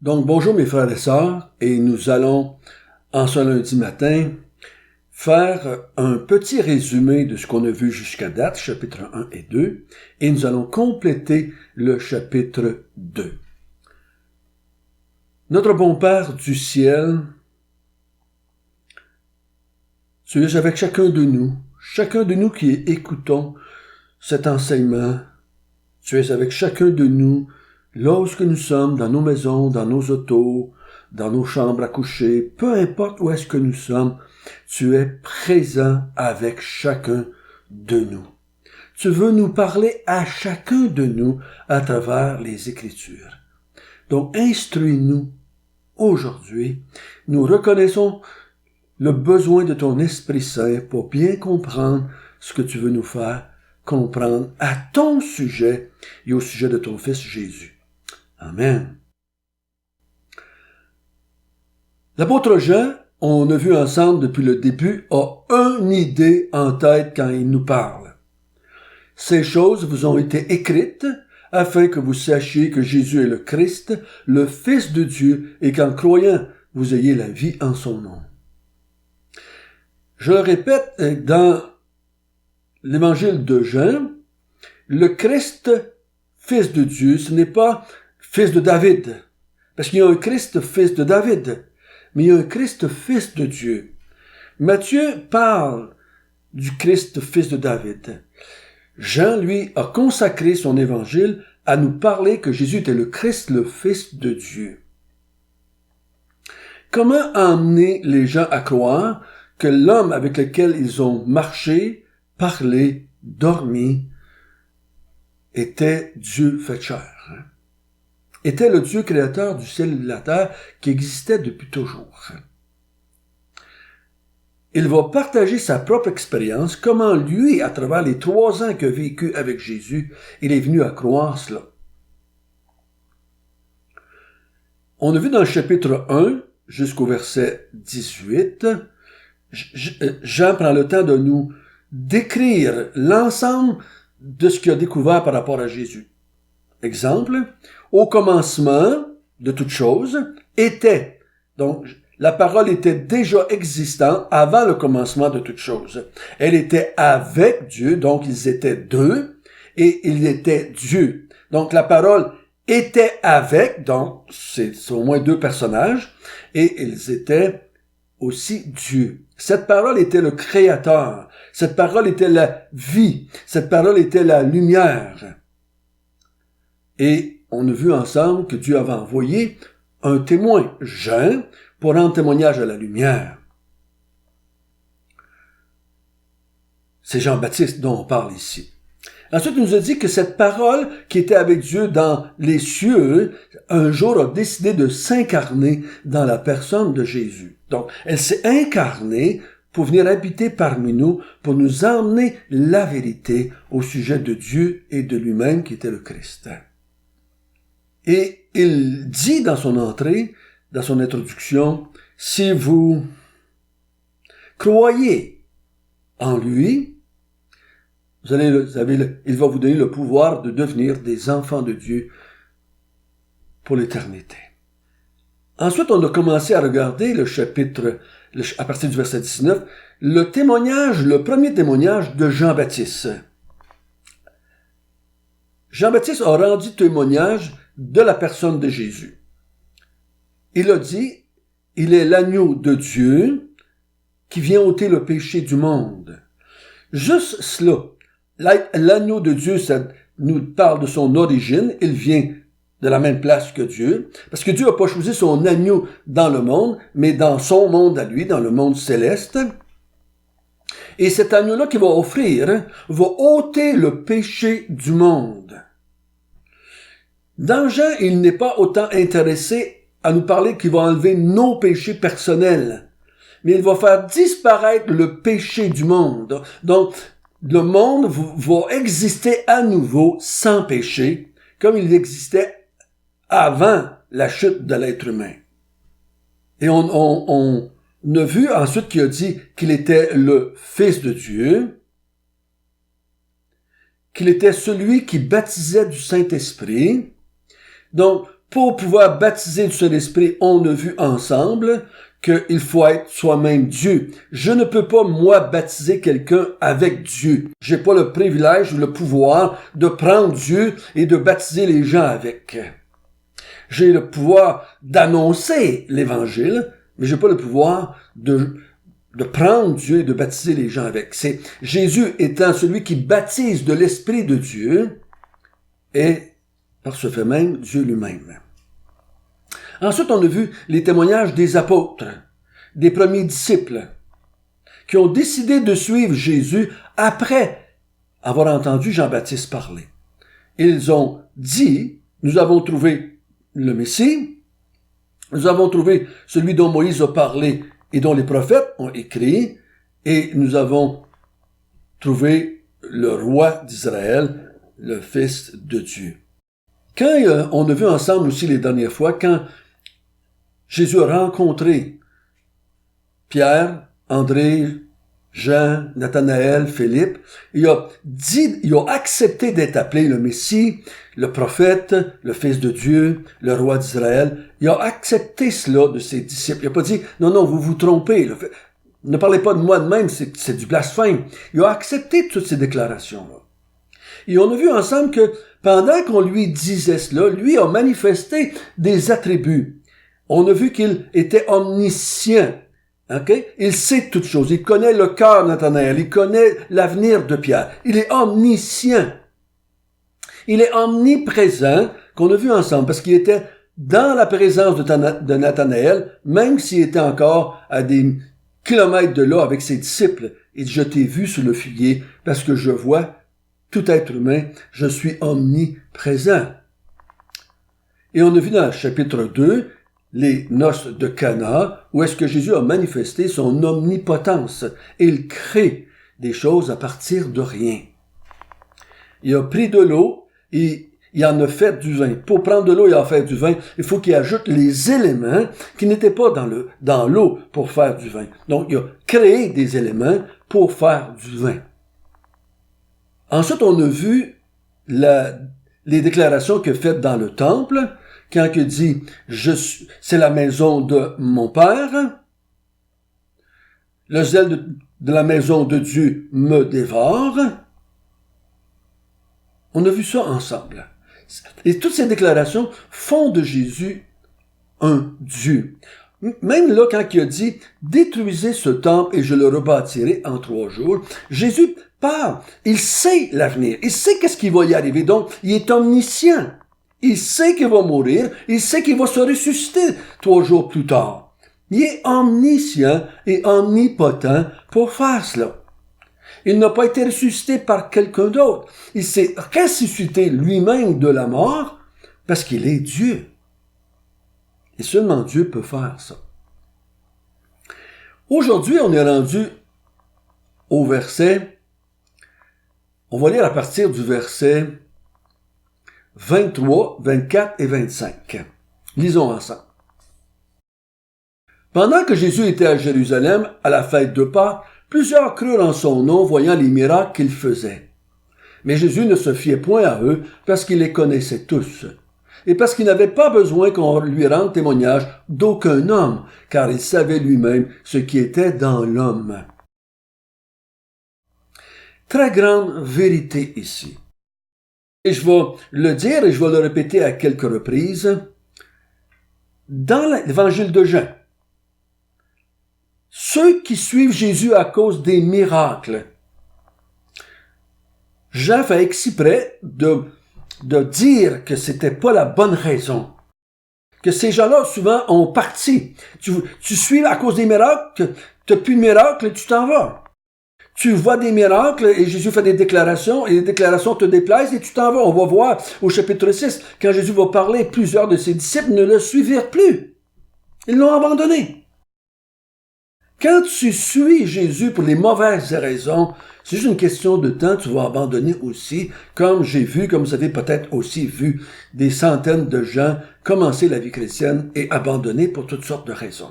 Donc, bonjour mes frères et sœurs, et nous allons, en ce lundi matin, faire un petit résumé de ce qu'on a vu jusqu'à date, chapitre 1 et 2, et nous allons compléter le chapitre 2. Notre bon Père du ciel, tu es avec chacun de nous qui écoutons cet enseignement, tu es avec chacun de nous, là où nous sommes, dans nos maisons, dans nos autos, dans nos chambres à coucher, peu importe où est-ce que nous sommes, tu es présent avec chacun de nous. Tu veux nous parler à chacun de nous à travers les Écritures. Donc, instruis-nous aujourd'hui. Nous reconnaissons le besoin de ton Esprit Saint pour bien comprendre ce que tu veux nous faire comprendre à ton sujet et au sujet de ton Fils Jésus. Amen. L'apôtre Jean, on a vu ensemble depuis le début, a une idée en tête quand il nous parle. Ces choses vous ont été écrites afin que vous sachiez que Jésus est le Christ, le Fils de Dieu, et qu'en croyant, vous ayez la vie en son nom. Je le répète, dans l'évangile de Jean, le Christ, Fils de Dieu, ce n'est pas Fils de David, parce qu'il y a un Christ, Fils de David, mais il y a un Christ, Fils de Dieu. Matthieu parle du Christ, Fils de David. Jean, lui, a consacré son évangile à nous parler que Jésus était le Christ, le Fils de Dieu. Comment emmener les gens à croire que l'homme avec lequel ils ont marché, parlé, dormi, était Dieu fait chair, était le Dieu créateur du ciel et de la terre qui existait depuis toujours. Il va partager sa propre expérience, comment lui, à travers les 3 ans qu'il a vécu avec Jésus, il est venu à croire cela. On a vu dans le chapitre 1, jusqu'au verset 18, Jean prend le temps de nous décrire l'ensemble de ce qu'il a découvert par rapport à Jésus. Exemple, au commencement de toute chose était, donc la parole était déjà existante avant le commencement de toute chose. Elle était avec Dieu, donc ils étaient deux, et il était Dieu. Donc la parole était avec, donc c'est au moins 2 personnages, et ils étaient aussi Dieu. Cette parole était le Créateur. Cette parole était la vie. Cette parole était la lumière. Et on a vu ensemble que Dieu avait envoyé un témoin, Jean, pour rendre témoignage à la lumière. C'est Jean-Baptiste dont on parle ici. Ensuite, il nous a dit que cette parole qui était avec Dieu dans les cieux, un jour a décidé de s'incarner dans la personne de Jésus. Donc, elle s'est incarnée pour venir habiter parmi nous, pour nous emmener la vérité au sujet de Dieu et de lui-même qui était le Christ. Et il dit dans son entrée, dans son introduction, si vous croyez en lui, il va vous donner le pouvoir de devenir des enfants de Dieu pour l'éternité. Ensuite, on a commencé à regarder le chapitre, à partir du verset 19, le premier témoignage de Jean-Baptiste. Jean-Baptiste a rendu témoignage de la personne de Jésus. Il a dit, il est l'agneau de Dieu qui vient ôter le péché du monde. Juste cela. L'agneau de Dieu, ça nous parle de son origine. Il vient de la même place que Dieu. Parce que Dieu n'a pas choisi son agneau dans le monde, mais dans son monde à lui, dans le monde céleste. Et cet agneau-là qu'il va offrir, va ôter le péché du monde. Dans Jean, il n'est pas autant intéressé à nous parler qu'il va enlever nos péchés personnels. Mais il va faire disparaître le péché du monde. Donc, le monde va exister à nouveau sans péché, comme il existait avant la chute de l'être humain. Et on a vu ensuite qu'il a dit qu'il était le Fils de Dieu, qu'il était celui qui baptisait du Saint-Esprit. Donc, pour pouvoir baptiser du Saint-Esprit, on a vu ensemble qu'il faut être soi-même Dieu. Je ne peux pas, moi, baptiser quelqu'un avec Dieu. J'ai pas le privilège ou le pouvoir de prendre Dieu et de baptiser les gens avec. J'ai le pouvoir d'annoncer l'Évangile, mais j'ai pas le pouvoir de prendre Dieu et de baptiser les gens avec. C'est Jésus étant celui qui baptise de l'Esprit de Dieu et, par ce fait même, Dieu lui-même. Ensuite, on a vu les témoignages des apôtres, des premiers disciples, qui ont décidé de suivre Jésus après avoir entendu Jean-Baptiste parler. Ils ont dit, nous avons trouvé le Messie, nous avons trouvé celui dont Moïse a parlé et dont les prophètes ont écrit, et nous avons trouvé le roi d'Israël, le Fils de Dieu. Quand on a vu ensemble aussi les dernières fois, quand Jésus a rencontré Pierre, André, Jean, Nathanaël, Philippe, il a accepté d'être appelé le Messie, le prophète, le Fils de Dieu, le roi d'Israël. Il a accepté cela de ses disciples. Il n'a pas dit, non, vous vous trompez. Ne parlez pas de moi de même, c'est du blasphème. Il a accepté toutes ces déclarations-là. Et on a vu ensemble que pendant qu'on lui disait cela, lui a manifesté des attributs. On a vu qu'il était omniscient. Okay? Il sait toutes choses. Il connaît le cœur de Nathanaël. Il connaît l'avenir de Pierre. Il est omniscient. Il est omniprésent, qu'on a vu ensemble, parce qu'il était dans la présence de Nathanaël, même s'il était encore à des kilomètres de là avec ses disciples. Il dit, je t'ai vu sous le figuier, parce que je vois tout être humain, je suis omniprésent. Et on a vu dans le chapitre 2, les noces de Cana, où est-ce que Jésus a manifesté son omnipotence. Et il crée des choses à partir de rien. Il a pris de l'eau et il en a fait du vin. Pour prendre de l'eau et en faire du vin, il faut qu'il ajoute les éléments qui n'étaient pas dans l'eau pour faire du vin. Donc, il a créé des éléments pour faire du vin. Ensuite, on a vu les déclarations qu'il a faites dans le temple, quand il dit « c'est la maison de mon Père, le zèle de la maison de Dieu me dévore ». On a vu ça ensemble. Et toutes ces déclarations font de Jésus un Dieu. Même là, quand il a dit « détruisez ce temple et je le rebâtirai en 3 jours », Jésus parle. Il sait l'avenir. Il sait qu'est-ce qui va y arriver. Donc, il est omniscient. Il sait qu'il va mourir. Il sait qu'il va se ressusciter 3 jours plus tard. Il est omniscient et omnipotent pour faire cela. Il n'a pas été ressuscité par quelqu'un d'autre. Il s'est ressuscité lui-même de la mort parce qu'il est Dieu. Et seulement Dieu peut faire ça. Aujourd'hui, on est rendu au verset, on va lire à partir du verset 23, 24 et 25. Lisons ensemble. Pendant que Jésus était à Jérusalem, à la fête de Pâques, plusieurs crurent en son nom, voyant les miracles qu'il faisait. Mais Jésus ne se fiait point à eux, parce qu'il les connaissait tous, et parce qu'il n'avait pas besoin qu'on lui rende témoignage d'aucun homme, car il savait lui-même ce qui était dans l'homme. Très grande vérité ici. Et je vais le dire et je vais le répéter à quelques reprises. Dans l'évangile de Jean, ceux qui suivent Jésus à cause des miracles, Jean fait exprès de dire que c'était pas la bonne raison. Que ces gens-là, souvent, ont parti. Tu suis à cause des miracles, tu n'as plus de miracles, tu t'en vas. Tu vois des miracles et Jésus fait des déclarations et les déclarations te déplaisent et tu t'en vas. On va voir au chapitre 6, quand Jésus va parler, plusieurs de ses disciples ne le suivirent plus. Ils l'ont abandonné. Quand tu suis Jésus pour les mauvaises raisons, c'est juste une question de temps, tu vas abandonner aussi, comme vous avez peut-être aussi vu, des centaines de gens commencer la vie chrétienne et abandonner pour toutes sortes de raisons.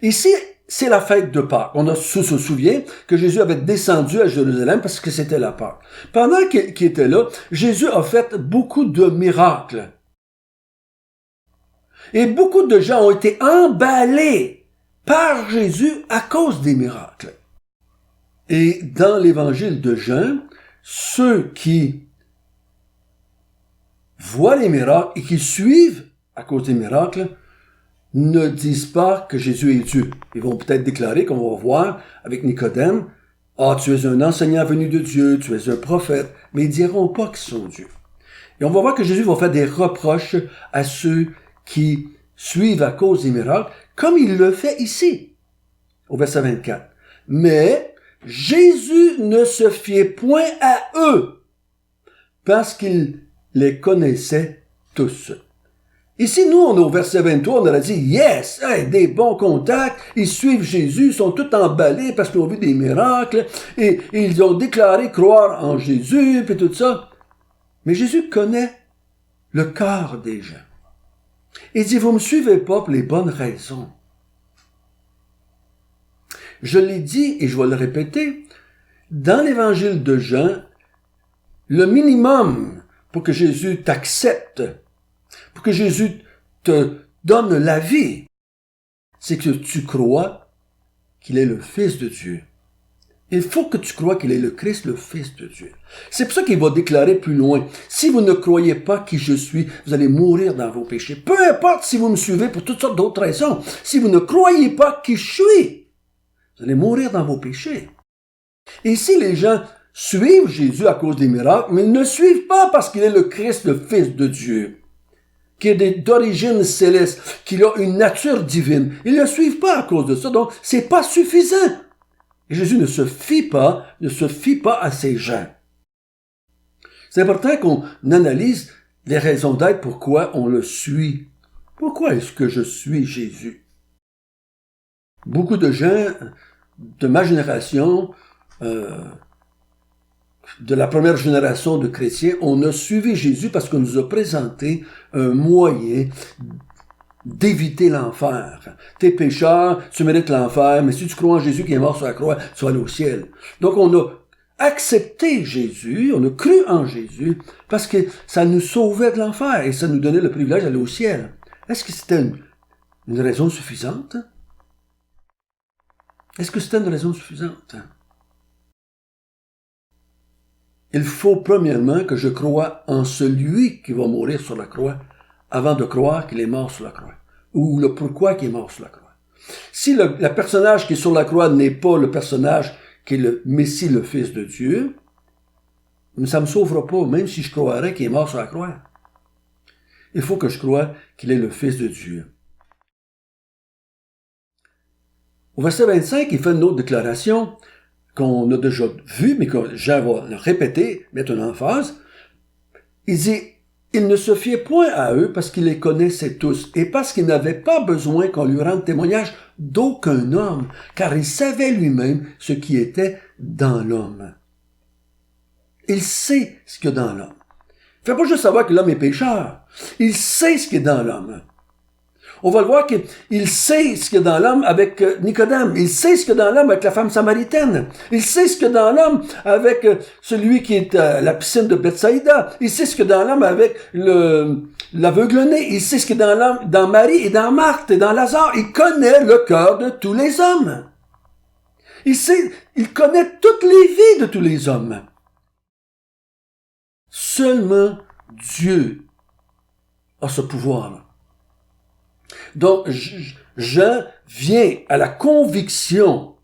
Ici, c'est la fête de Pâques. On se souvient que Jésus avait descendu à Jérusalem parce que c'était la Pâques. Pendant qu'il était là, Jésus a fait beaucoup de miracles. Et beaucoup de gens ont été emballés par Jésus à cause des miracles. Et dans l'évangile de Jean, ceux qui voient les miracles et qui suivent à cause des miracles ne disent pas que Jésus est Dieu. Ils vont peut-être déclarer, comme on va voir avec Nicodème, « Ah, tu es un enseignant venu de Dieu, tu es un prophète », mais ils diront pas qu'ils sont Dieu. Et on va voir que Jésus va faire des reproches à ceux qui suivent à cause des miracles, comme il le fait ici, au verset 24. Mais Jésus ne se fiait point à eux, parce qu'il les connaissait tous. Ici, nous, on est au verset 23, on aurait dit, yes, hey, des bons contacts, ils suivent Jésus, ils sont tous emballés parce qu'ils ont vu des miracles, et ils ont déclaré croire en Jésus, puis tout ça. Mais Jésus connaît le cœur des gens. Il dit, vous me suivez pas pour les bonnes raisons. Je l'ai dit, et je vais le répéter, dans l'évangile de Jean, le minimum pour que Jésus t'accepte, pour que Jésus te donne la vie, c'est que tu crois qu'il est le Fils de Dieu. Il faut que tu crois qu'il est le Christ, le Fils de Dieu. C'est pour ça qu'il va déclarer plus loin, si vous ne croyez pas qui je suis, vous allez mourir dans vos péchés. Peu importe si vous me suivez pour toutes sortes d'autres raisons, si vous ne croyez pas qui je suis, vous allez mourir dans vos péchés. Et ici, les gens suivent Jésus à cause des miracles, mais ils ne suivent pas parce qu'il est le Christ, le Fils de Dieu, qui est d'origine céleste, qui a une nature divine. Ils ne le suivent pas à cause de ça, donc c'est pas suffisant. Et Jésus ne se fie pas à ces gens. C'est important qu'on analyse les raisons d'être, pourquoi on le suit. Pourquoi est-ce que je suis Jésus? Beaucoup de gens de ma génération, de la première génération de chrétiens, on a suivi Jésus parce qu'on nous a présenté un moyen d'éviter l'enfer. T'es pécheur, tu mérites l'enfer, mais si tu crois en Jésus qui est mort sur la croix, tu vas aller au ciel. Donc on a accepté Jésus, on a cru en Jésus, parce que ça nous sauvait de l'enfer et ça nous donnait le privilège d'aller au ciel. Est-ce que c'était une raison suffisante? Est-ce que c'était une raison suffisante? Il faut premièrement que je croie en celui qui va mourir sur la croix avant de croire qu'il est mort sur la croix, ou le pourquoi qu'il est mort sur la croix. Si le personnage qui est sur la croix n'est pas le personnage qui est le Messie, le Fils de Dieu, ça ne me sauvera pas, même si je croirais qu'il est mort sur la croix. Il faut que je croie qu'il est le Fils de Dieu. Au verset 25, il fait une autre déclaration qu'on a déjà vue, mais que Jean va le répéter, mettre une emphase. Il dit, il ne se fiait point à eux parce qu'il les connaissait tous et parce qu'il n'avait pas besoin qu'on lui rende témoignage d'aucun homme, car il savait lui-même ce qui était dans l'homme. Il sait ce qu'il y a dans l'homme. Il ne fait pas juste savoir que l'homme est pécheur. Il sait ce qui est dans l'homme. On va le voir qu'il sait ce qu'il y a dans l'homme avec Nicodème. Il sait ce qu'il y a dans l'homme avec la femme samaritaine. Il sait ce qu'il y a dans l'homme avec celui qui est à la piscine de Bethsaïda. Il sait ce qu'il y a dans l'homme avec l'aveugle-né. Il sait ce qu'il y a dans l'homme, dans Marie et dans Marthe et dans Lazare. Il connaît le cœur de tous les hommes. Il connaît toutes les vies de tous les hommes. Seulement Dieu a ce pouvoir-là. Donc, Jean vient à la conviction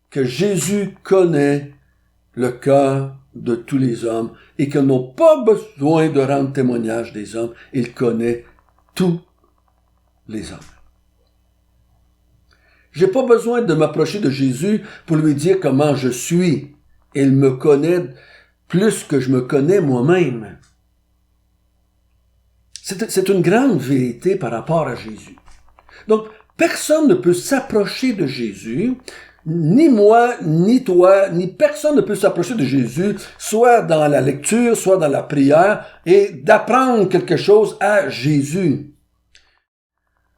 que Jésus connaît le cœur de tous les hommes et qu'ils n'ont pas besoin de rendre témoignage des hommes. Il connaît tous les hommes. J'ai pas besoin de m'approcher de Jésus pour lui dire comment je suis. Il me connaît plus que je me connais moi-même. C'est une grande vérité par rapport à Jésus. Donc, personne ne peut s'approcher de Jésus, ni moi, ni toi, ni personne ne peut s'approcher de Jésus, soit dans la lecture, soit dans la prière, et d'apprendre quelque chose à Jésus.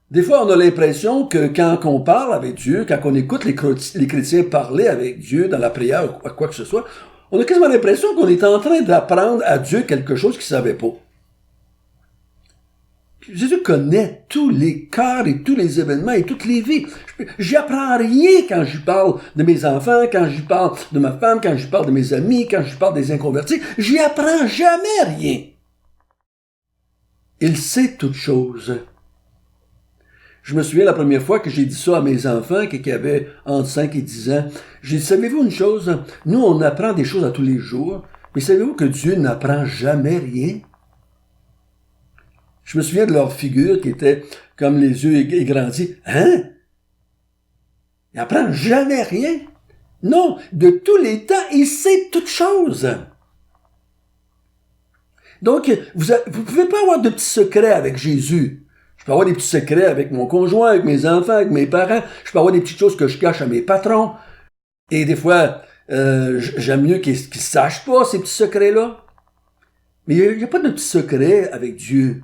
Des fois, on a l'impression que quand on parle avec Dieu, quand on écoute les chrétiens parler avec Dieu dans la prière ou quoi que ce soit, on a quasiment l'impression qu'on est en train d'apprendre à Dieu quelque chose qu'il ne savait pas. Jésus connaît tous les cœurs et tous les événements et toutes les vies. J'apprends rien quand je parle de mes enfants, quand je parle de ma femme, quand je parle de mes amis, quand je parle des inconvertis. J'y apprends jamais rien. Il sait toutes choses. Je me souviens la première fois que j'ai dit ça à mes enfants, qui avaient entre 5 et 10 ans. J'ai dit, savez-vous une chose? Nous, on apprend des choses à tous les jours, mais savez-vous que Dieu n'apprend jamais rien? Je me souviens de leur figure qui était comme les yeux égrandis. Hein? Il n'apprend jamais rien. Non, de tous les temps, il sait toutes choses. Donc, vous ne pouvez pas avoir de petits secrets avec Jésus. Je peux avoir des petits secrets avec mon conjoint, avec mes enfants, avec mes parents. Je peux avoir des petites choses que je cache à mes patrons. Et des fois, j'aime mieux qu'ils ne sachent pas ces petits secrets-là. Mais il n'y a pas de petits secrets avec Dieu.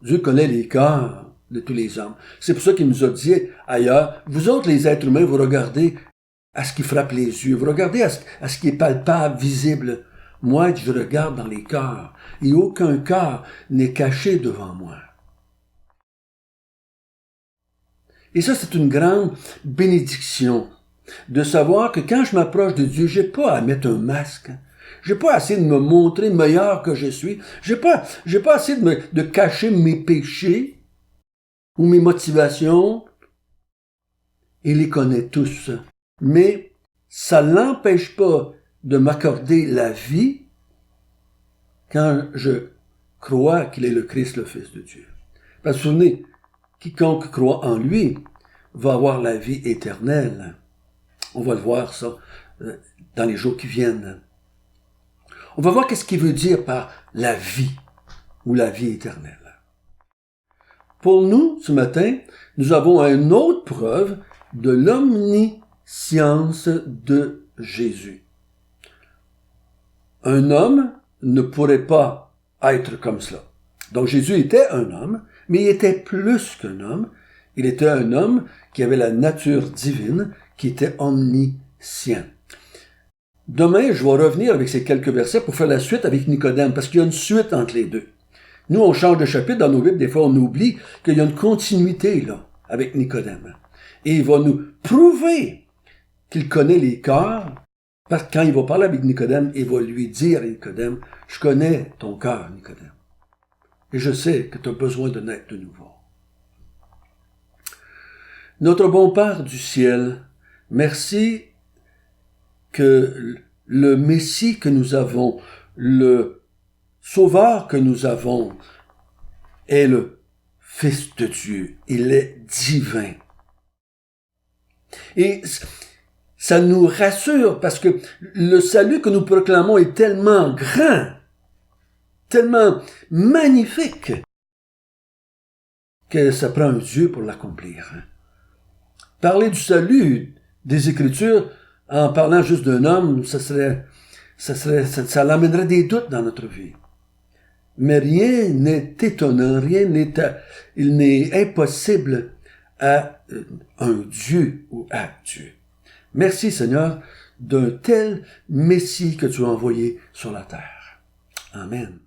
Dieu connaît les cœurs de tous les hommes. C'est pour ça qu'il nous a dit ailleurs, vous autres les êtres humains, vous regardez à ce qui frappe les yeux, vous regardez à ce qui est palpable, visible. Moi, je regarde dans les cœurs, et aucun cœur n'est caché devant moi. Et ça, c'est une grande bénédiction de savoir que quand je m'approche de Dieu, j'ai pas à mettre un masque. J'ai pas assez de me montrer meilleur que je suis. J'ai pas assez de cacher mes péchés ou mes motivations. Il les connaît tous. Mais ça l'empêche pas de m'accorder la vie quand je crois qu'il est le Christ, le Fils de Dieu. Parce que souvenez, quiconque croit en lui va avoir la vie éternelle. On va le voir ça dans les jours qui viennent. On va voir qu'est-ce qu'il veut dire par la vie ou la vie éternelle. Pour nous, ce matin, nous avons une autre preuve de l'omniscience de Jésus. Un homme ne pourrait pas être comme cela. Donc Jésus était un homme, mais il était plus qu'un homme. Il était un homme qui avait la nature divine, qui était omniscient. Demain, je vais revenir avec ces quelques versets pour faire la suite avec Nicodème, parce qu'il y a une suite entre les deux. Nous, on change de chapitre dans nos Bibles, des fois on oublie qu'il y a une continuité là avec Nicodème. Et il va nous prouver qu'il connaît les cœurs, parce que quand il va parler avec Nicodème, il va lui dire à Nicodème, « Je connais ton cœur, Nicodème, et je sais que tu as besoin de naître de nouveau. » Notre bon Père du ciel, merci que le Messie que nous avons, le Sauveur que nous avons, est le Fils de Dieu. Il est divin. Et ça nous rassure parce que le salut que nous proclamons est tellement grand, tellement magnifique, que ça prend un Dieu pour l'accomplir. Parler du salut des Écritures en parlant juste d'un homme, ça l'amènerait des doutes dans notre vie. Mais rien n'est étonnant, il n'est impossible à un Dieu ou à Dieu. Merci Seigneur d'un tel Messie que tu as envoyé sur la terre. Amen.